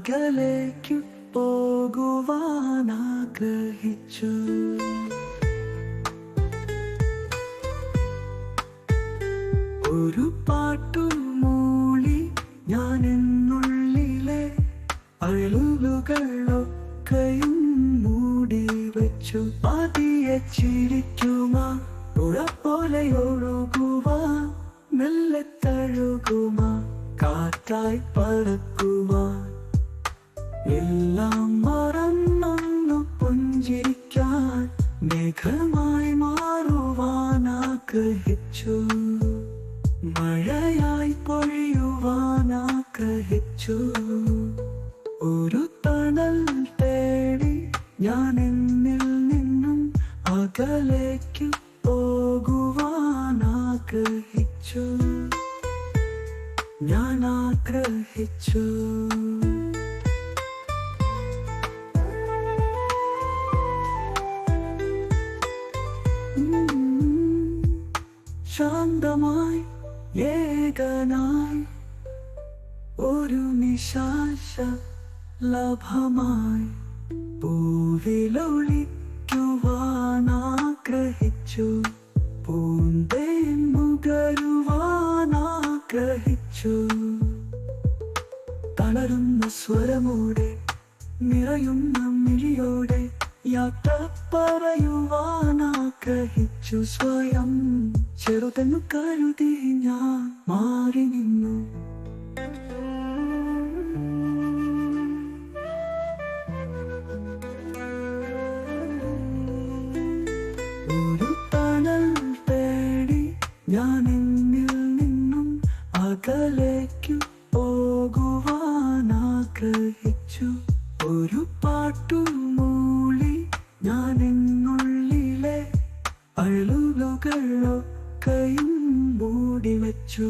അകലേക്കു പോകുവാൻ ആഗ്രഹിച്ചു. ഒരു പാട്ടും മൂളി ഞാൻ എന്നുള്ളിലെ അയലുകളൊക്കെയും മൂടി വെച്ചു. പതിയെ ചിരിക്കുമാ പുഴ പോലെ ഒഴുകുവാൻ, മെല്ലെ തഴുകുമാ കാറ്റായി പറക്കുവാൻ, എല്ലാം മറന്നൊന്നു പുഞ്ചിരിക്കാൻ മേഘമായി മാറുവാൻ ആഗ്രഹിച്ചു. മഴയായി പൊഴിയുവാൻ ആഗ്രഹിച്ചു. ഒരു തണൽ തേടി ഞാൻ എന്നിൽ നിന്നും അകലേക്കു പോകുവാൻ ആഗ്രഹിച്ചു. ഞാൻ ആഗ്രഹിച്ചു. ശാന്തമായി ഏകനായി ഒരു നിശാശ ലഭമായി പൂവിലൊളിക്കുവാൻ ആഗ്രഹിച്ചു. പൂന്തേൻ നുകരുവാൻ ആഗ്രഹിച്ചു. തളരുന്ന സ്വരമോടെ നിറയുന്ന മിഴിയോടെ യാത്ര പറയുവാൻ ആഗ്രഹിച്ചു. സ്വയം ചെറുതെന്നു കരുതി ഞാൻ മാറി നിന്നു. ഒരു തണൽ തേടി ഞാൻ എന്നിൽ നിന്നും അകലേക്കു പോകുവാൻ ആഗ്രഹിച്ചു. ഒരു പാട്ടു മൂളി ഞാൻ എന്നുള്ളിലെ അയലുകളൊക്കെയും മൂടി വെച്ചു.